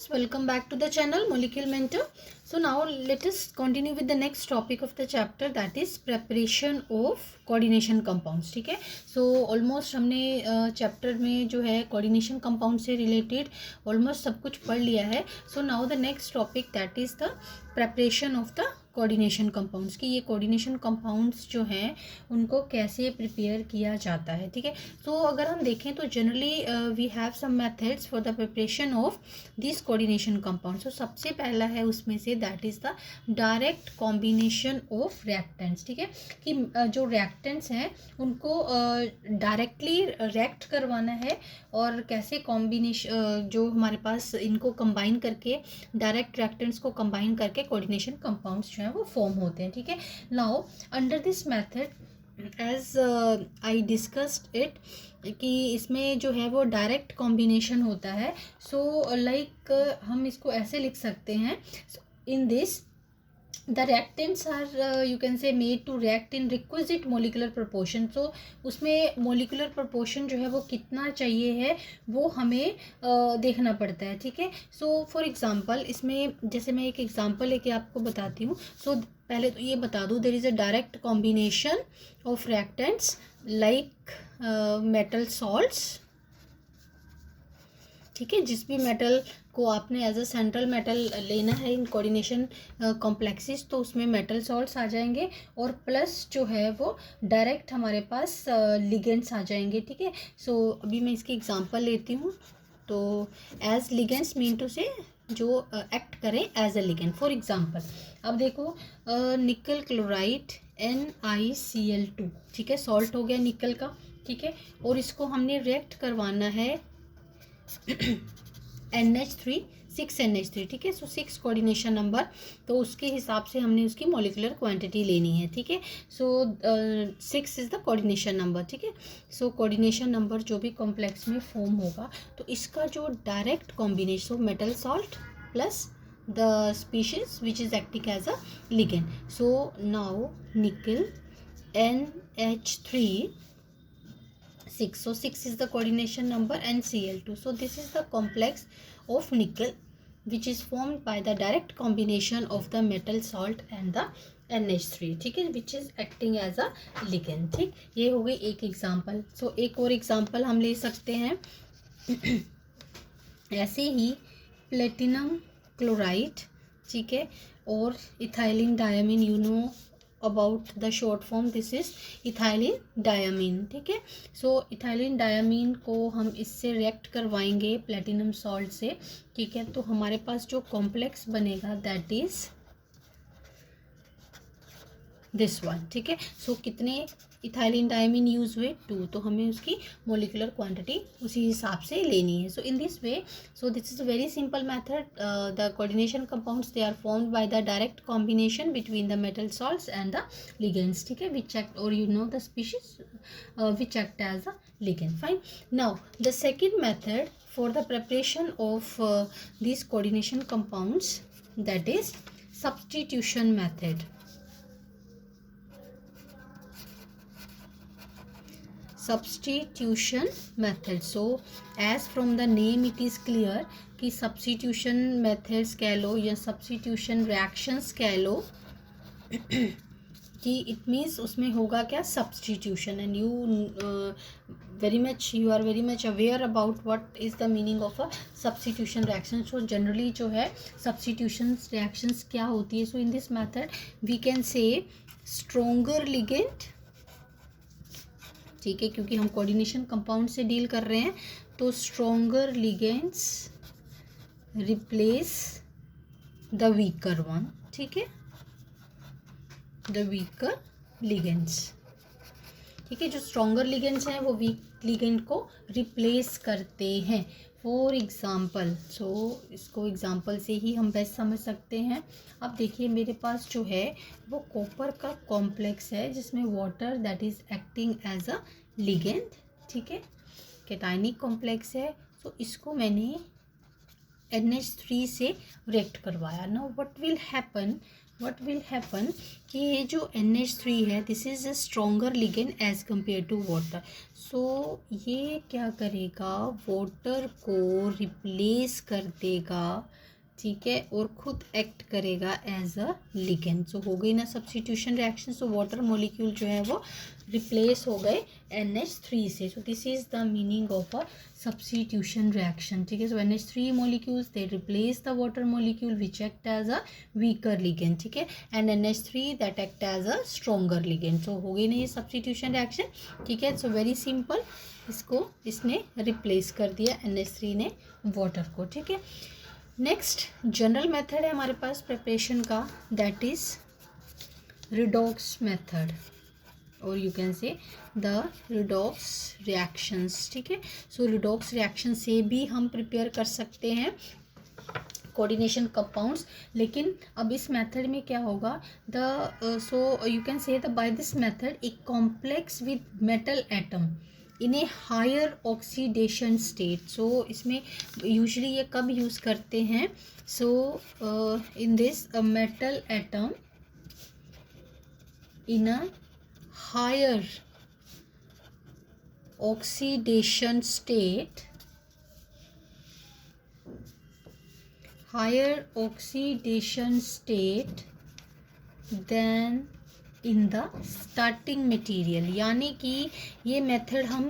students, welcome back to the channel Molecule Mentor. So now let us continue with the next topic of the chapter, that is preparation of coordination compounds. ठीक है, so almost हमने chapter में जो है coordination compound से related almost सब कुछ पढ़ लिया है. So now the next topic, that is the preparation of the coordination compounds की. ये कोऑर्डिनेशन कंपाउंड्स जो हैं उनको कैसे प्रिपेयर किया जाता है. ठीक है, तो अगर हम देखें तो generally we have some methods for the preparation of this coordination compounds. तो सबसे पहला है उसमें से, that is the direct combination of reactants. ठीक है, कि जो रिएक्टेंट्स हैं उनको डायरेक्टली रिएक्ट करवाना है और कैसे कॉम्बिनेशन जो हमारे पास इनको कंबाइन करके, डायरेक्ट रिएक्टेंट्स को कंबाइन करके कोऑर्डिनेशन कंपाउंड्स जो है वो फॉर्म होते हैं. ठीक है, now under this method as I discussed it कि इसमें जो है वो डायरेक्ट कॉम्बिनेशन होता है. सो लाइक हम इसको ऐसे लिख सकते हैं, in this the reactants are you can say made to react in requisite molecular proportion. so उसमें molecular proportion जो है वो कितना चाहिए है वो हमें देखना पड़ता है. ठीक है, so for example इसमें जैसे मैं एक एग्जांपल लेके आपको बताती हूँ. so पहले तो ये बता दूँ, there is a direct combination of reactants like metal salts. ठीक है, जिस भी मेटल को आपने एज अ सेंट्रल मेटल लेना है इन कोऑर्डिनेशन कॉम्प्लेक्सेस, तो उसमें मेटल सॉल्ट्स आ जाएंगे और प्लस जो है वो डायरेक्ट हमारे पास लिगेंड्स आ जाएंगे. ठीक है, सो अभी मैं इसकी एग्जांपल लेती हूँ. तो एज लिगेंड्स मीन टू से जो एक्ट करें as a ligand. For example अब देखो, निकल क्लोराइड NiCl2. ठीक है, सॉल्ट हो गया निकल का. ठीक है, और इसको हमने रिएक्ट करवाना है NH3 6NH3. ठीक है, सो 6 कोऑर्डिनेशन नंबर, तो उसके हिसाब से हमने उसकी मॉलिक्यूलर क्वांटिटी लेनी है. ठीक है, सो 6 इज़ द कोऑर्डिनेशन नंबर. ठीक है, सो कोऑर्डिनेशन नंबर जो भी कॉम्प्लेक्स में फॉर्म होगा तो इसका जो direct combination metal salt plus the species which is acting as a ligand. So now nickel NH3 6. So 6 is the coordination number and Cl2. So this is the complex of nickel which is formed by the direct combination of the metal salt and the NH3. ठीक है, which is acting as a ligand. ठीक, ये हो गई एक example. सो एक और example हम ले सकते हैं. ऐसे ही प्लेटिनम क्लोराइड, ठीक है, और ethylene diamine, you know about the short form, this is ethylene diamine. ठीक है, सो इथाइलिन डायमीन को हम इससे रिएक्ट करवाएंगे प्लेटिनम सॉल्ट से. ठीक है, तो हमारे पास जो कॉम्प्लेक्स बनेगा दैट इज दिस वन. ठीक है, सो कितने इथाइलिन डायमीन यूज हुए 2, तो हमें उसकी मोलिकुलर क्वांटिटी उसी हिसाब से लेनी है. So in this way, so this is a very simple method. The coordination compounds they are formed by the direct combination between the metal salts and the ligands. ठीक है, विच एक्ट, और you know the species which act as a ligand. Fine, now the second method for the preparation of these coordination compounds, that is substitution method. Substitution method. So as from the name it is clear कि substitution methods कह लो या substitution reactions कह लो कि it means उसमें होगा क्या, substitution. and you you are very much aware about what is the meaning of a substitution reaction. so generally जो है substitution reactions क्या होती है. so in this method we can say stronger ligand. ठीक है, क्योंकि हम कोऑर्डिनेशन कंपाउंड से डील कर रहे हैं, तो stronger ligands replace the weaker one. ठीक है, द वीकर लिगेंड्स. ठीक है, जो स्ट्रोंगर लिगेंड्स हैं वो वीक लिगेंड को रिप्लेस करते हैं. फॉर एग्ज़ाम्पल, सो इसको एग्ज़ाम्पल से ही हम बेस्ट समझ सकते हैं. अब देखिए मेरे पास जो है वो कॉपर का कॉम्प्लेक्स है जिसमें water that is acting as a ligand. ठीक है, कैटायनिक कॉम्प्लेक्स है. सो इसको मैंने NH3 से रिएक्ट करवाया. Now what will happen what will happen कि ये जो NH3 है this is a stronger ligand as compared to water. So ये क्या करेगा, वाटर को रिप्लेस कर देगा, ठीक है, और खुद एक्ट करेगा एज अ लिगेंड. सो हो गई ना substitution reaction. So water molecule जो है वो रिप्लेस हो गए NH3 से. सो this is the meaning of a substitution reaction, ठीक है. सो NH3 molecules they replace the water molecule which act as a weaker ligand, ठीक है, and NH3 that act as a stronger ligand. so हो गई ना ये substitution reaction, ठीक है. सो वेरी सिंपल, इसको इसने रिप्लेस कर दिया NH3 ने वाटर को, ठीक है. नेक्स्ट जनरल मेथड है हमारे पास प्रिपरेशन का, दैट इज रिडॉक्स मेथड, और you can say the redox reactions, ठीक है. सो रिडॉक्स रिएक्शन से भी हम प्रिपेयर कर सकते हैं कोऑर्डिनेशन कंपाउंड्स. लेकिन अब इस मेथड में क्या होगा, the so you can say the by this method a complex with metal atom in a higher oxidation state. So इसमें यूजुअली ये कब यूज़ करते हैं, so in this metal atom in a higher oxidation state, higher oxidation state than in the starting material. यानी कि ये method हम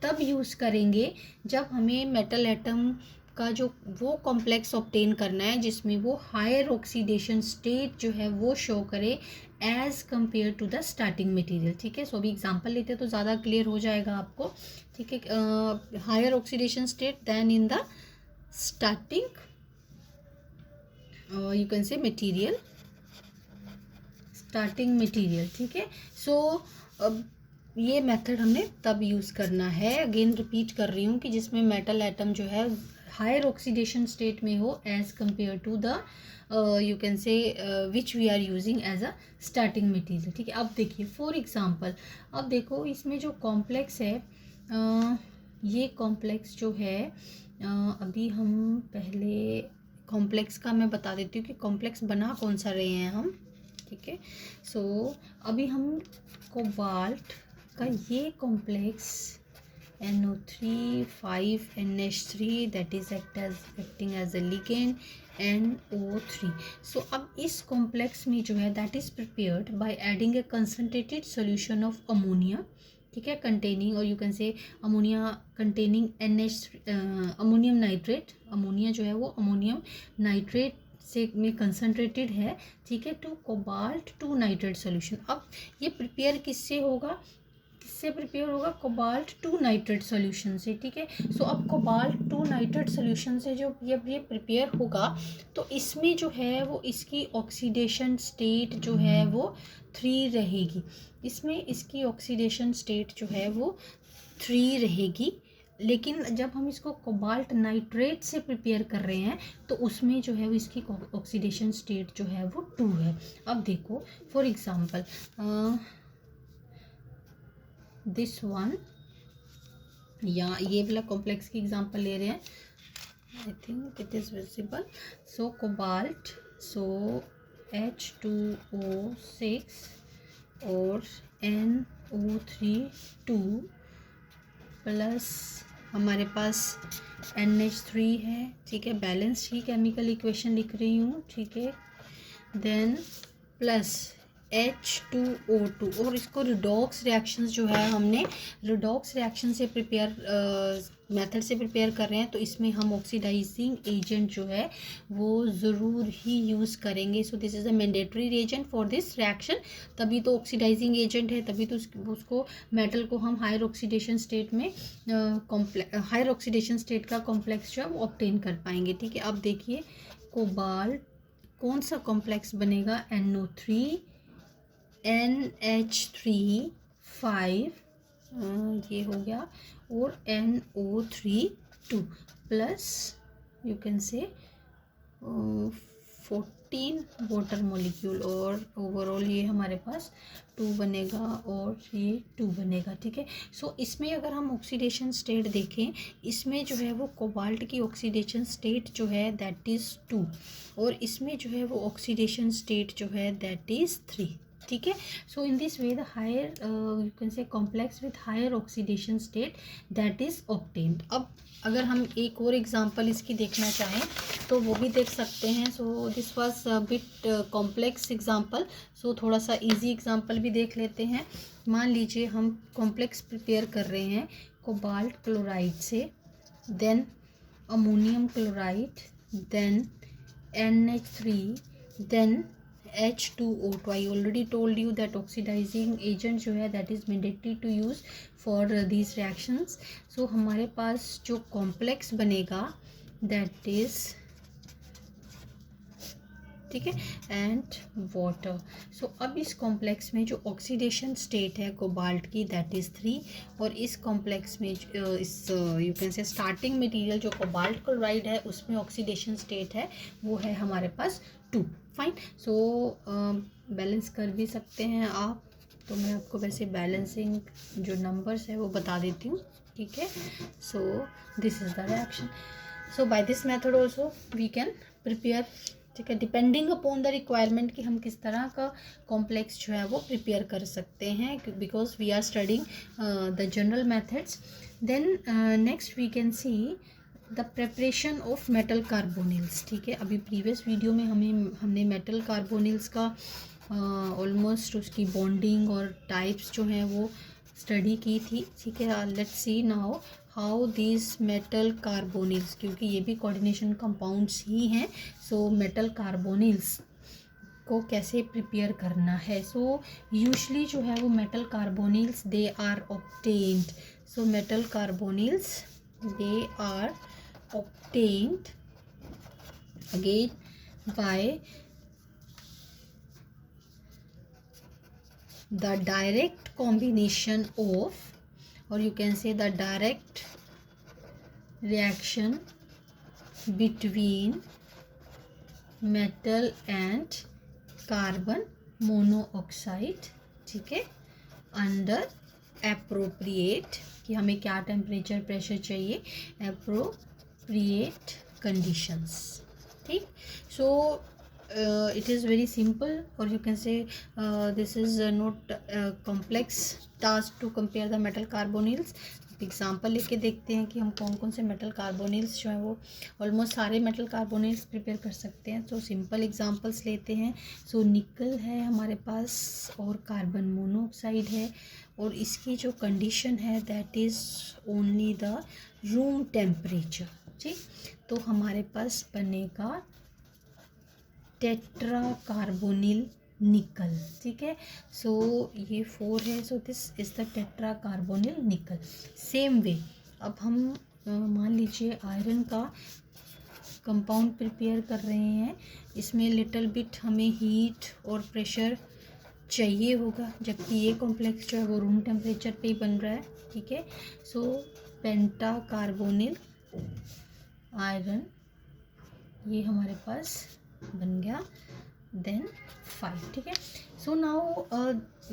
तब यूज़ करेंगे जब हमें मेटल एटम का जो वो कॉम्प्लेक्स ऑब्टेन करना है जिसमें वो हायर ऑक्सीडेशन स्टेट जो है वो शो करे as compared to the starting material, ठीक है. सो अभी एग्जांपल लेते हैं तो ज़्यादा क्लियर हो जाएगा आपको, ठीक है. Higher oxidation state than in the starting you can say material, starting material, ठीक है. सो अब ये मेथड हमने तब यूज़ करना है, अगेन रिपीट कर रही हूँ, कि जिसमें मेटल एटम जो है हायर ऑक्सीडेशन स्टेट में हो as compared to the you can say which we are using as a starting material, ठीक है. अब देखिए फॉर एग्जांपल, अब देखो इसमें जो कॉम्प्लेक्स है ये कॉम्प्लेक्स जो है अभी हम पहले कॉम्प्लेक्स का मैं बता देती हूँ कि कॉम्प्लेक्स बना कौन सा रहे हैं हम, ठीक है. सो अभी हम कोबाल्ट का ये complex NO3 5NH3 that is acting as a ligand NO3. So अब इस कॉम्प्लेक्स में जो है that is prepared by adding a concentrated solution of ammonia, ठीक है, कंटेनिंग, और you can say ammonia containing ammonium nitrate. Ammonia जो है वो अमोनियम नाइट्रेट से में कंसनट्रेटेड है, ठीक है, to cobalt two nitrate solution. अब ये प्रिपेयर किससे होगा, किससे प्रिपेयर होगा, कोबाल्ट टू नाइट्रेट सोल्यूशन से, ठीक है. सो अब कोबाल्ट टू नाइट्रेट सोल्यूशन से जो ये प्रिपेयर होगा तो इसमें जो है वो इसकी ऑक्सीडेशन स्टेट जो है वो 3 रहेगी. इसमें इसकी ऑक्सीडेशन स्टेट जो है वो 3 रहेगी. लेकिन जब हम इसको कोबाल्ट नाइट्रेट से प्रिपेयर कर रहे हैं तो उसमें जो है वो इसकी ऑक्सीडेशन स्टेट जो है वो 2 है. अब देखो फॉर एग्जांपल दिस वन, या ये वाला कॉम्प्लेक्स की एग्जांपल ले रहे हैं, I think it is visible. So cobalt, so H2O6 और NO3 2 प्लस हमारे पास NH3 है, ठीक है, बैलेंस ही केमिकल इक्वेशन लिख रही हूँ, ठीक है. देन प्लस H2O2, और इसको रिडॉक्स रिएक्शंस जो है हमने रिडॉक्स रिएक्शन से प्रिपेयर मेथड से प्रिपेयर कर रहे हैं तो इसमें हम ऑक्सीडाइजिंग एजेंट जो है वो ज़रूर ही यूज़ करेंगे. सो this is a mandatory reagent for this reaction. तभी तो ऑक्सीडाइजिंग एजेंट है, तभी तो उसको मेटल को हम हायर ऑक्सीडेशन स्टेट में हायर ऑक्सीडेशन स्टेट का कॉम्प्लेक्स जो है वो ऑब्टेन कर पाएंगे, ठीक है. अब देखिए कोबाल्ट कौन सा कॉम्प्लेक्स बनेगा, NO3 NH3 5 ये हो गया, और NO3 2 प्लस यू कैन से 14 वाटर मॉलिक्यूल, और ओवरऑल ये हमारे पास 2 बनेगा और ये 2 बनेगा, ठीक है। सो इसमें अगर हम ऑक्सीडेशन स्टेट देखें, इसमें जो है वो कोबाल्ट की ऑक्सीडेशन स्टेट जो है दैट इज़ 2, और इसमें जो है वो ऑक्सीडेशन स्टेट जो है दैट इज़ 3, ठीक है। So in this way the higher you can say complex with higher oxidation state that is obtained. अब अगर हम एक और एग्जांपल इसकी देखना चाहें तो वो भी देख सकते हैं। So this was bit complex example, so थोड़ा सा इजी एग्जांपल भी देख लेते हैं। मान लीजिए हम कॉम्प्लेक्स प्रिपेयर कर रहे हैं कोबाल्ट क्लोराइड से, then ammonium chloride, then NH3, then H2O2. I already told you that oxidizing agent जो है that is mandatory to use for these reactions. So हमारे पास जो complex बनेगा that is, ठीक है, एंड वाटर। सो अब इस कॉम्प्लेक्स में जो ऑक्सीडेशन स्टेट है कोबाल्ट की दैट इज़ 3, और इस कॉम्प्लेक्स में इस यू कैन से स्टार्टिंग मटेरियल जो कोबाल्ट क्लोराइड है उसमें ऑक्सीडेशन स्टेट है वो है हमारे पास 2। फाइन। सो बैलेंस कर भी सकते हैं आप, तो मैं आपको वैसे बैलेंसिंग जो नंबर्स है वो बता देती हूँ, ठीक है। So this is the reaction. So by this method also we can prepare, ठीक है, डिपेंडिंग अपॉन द रिक्वायरमेंट कि हम किस तरह का कॉम्प्लेक्स जो है वो प्रिपेयर कर सकते हैं, because we are studying the general methods. Then next we can see the preparation of metal carbonyls, ठीक है। अभी प्रीवियस वीडियो में हमने मेटल कार्बोनिल्स का ऑलमोस्ट उसकी बॉन्डिंग और टाइप्स जो हैं वो स्टडी की थी, ठीक है। Let's see now how this metal carbonyls, क्योंकि ये भी कोऑर्डिनेशन कंपाउंड्स ही हैं, सो मेटल कार्बोनिल्स को कैसे प्रिपेयर करना है। सो यूजुअली जो है वो metal carbonyls they are obtained, so metal carbonyls they are obtained again by the direct combination of, or you can say the direct reaction between metal and carbon monoxide, ठीक है, under appropriate, कि हमें क्या temperature pressure चाहिए, appropriate conditions, ठीक। सो it is very simple, or you can say this is not a complex task to compare the metal carbonyls. Example लेके देखते हैं कि हम कौन कौन से मेटल कार्बोनिल्स जो है वो ऑलमोस्ट सारे मेटल कार्बोनिल्स प्रिपेयर कर सकते हैं। तो सिंपल एग्जांपल्स लेते हैं। सो निकल है हमारे पास और कार्बन मोनोऑक्साइड है, और इसकी जो कंडीशन है that is only the room temperature, ठीक। तो हमारे पास बनेगा टेट्रा कार्बोनिल निकल, ठीक है। सो ये 4 है, so this is the tetra carbonyl निकल। सेम वे अब हम मान लीजिए आयरन का कंपाउंड प्रिपेयर कर रहे हैं, इसमें लिटिल बिट हमें हीट और प्रेशर चाहिए होगा, जबकि ये कॉम्प्लेक्स जो है वो रूम टेम्परेचर पे ही बन रहा है, ठीक है। सो पेंटा कार्बोनिल आयरन ये हमारे पास बन गया, देन 5, ठीक है। So now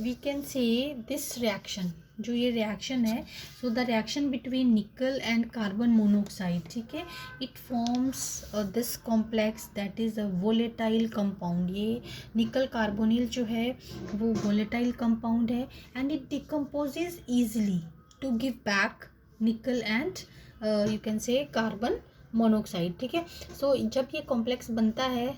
we can say this reaction, जो ये रिएक्शन है, so the reaction between nickel and carbon monoxide, ठीक है, it forms this complex that is a volatile compound. ये निकल कार्बोनिल जो है वो वोलेटाइल कंपाउंड है, and it decomposes easily to give back nickel and you can say carbon monoxide, ठीक है। सो जब ये कॉम्प्लेक्स बनता है,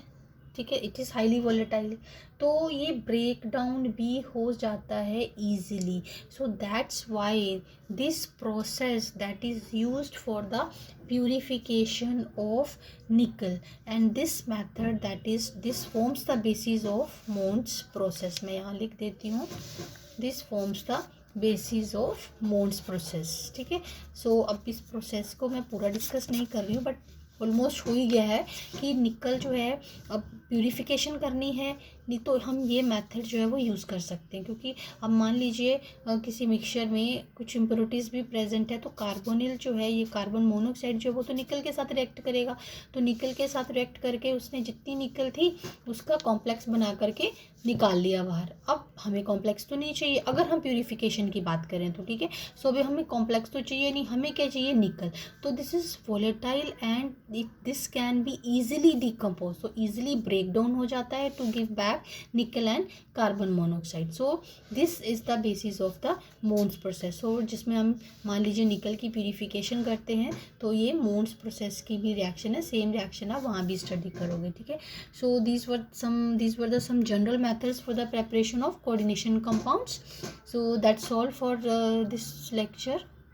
ठीक है, इट इज़ हाईली वोलेटाइल, तो ये ब्रेक डाउन भी हो जाता है easily. So that's why this process that is used for the purification of nickel, and this method that is this forms the basis of Mond's process. मैं यहाँ लिख देती हूँ, this forms the basis of Mond's process, ठीक है। सो अब इस process को मैं पूरा डिस्कस नहीं कर रही हूँ, बट ऑलमोस्ट हो ही गया है कि निकल जो है अब प्यूरिफिकेशन करनी है नहीं तो हम ये मेथड जो है वो यूज़ कर सकते हैं, क्योंकि अब मान लीजिए किसी मिक्सचर में कुछ इम्प्योरिटीज़ भी प्रेजेंट है, तो कार्बोनिल जो है, ये कार्बन मोनोऑक्साइड जो है वो तो निकल के साथ रिएक्ट करेगा, तो निकल के साथ रिएक्ट करके उसने जितनी निकल थी उसका कॉम्प्लेक्स बना करके निकाल लिया बाहर। अब हमें कॉम्प्लेक्स तो नहीं चाहिए अगर हम प्यूरिफिकेशन की बात करें तो, ठीक है। सो अभी हमें कॉम्प्लेक्स तो चाहिए नहीं, हमें क्या चाहिए, निकल। तो this is volatile and this can be easily decompose, तो ईजिली ब्रेक डाउन हो जाता है to give back nickel and carbon monoxide. So this is the basis of the Mond's process. So जिसमें हम मान लीजिए निकल की प्यूरिफिकेशन करते हैं, तो ये मोन्स प्रोसेस की भी रिएक्शन है, सेम रिएक्शन आप वहाँ भी स्टडी करोगे, ठीक है। सो these were the some general methods for the preparation of coordination compounds. So that's all for this lecture.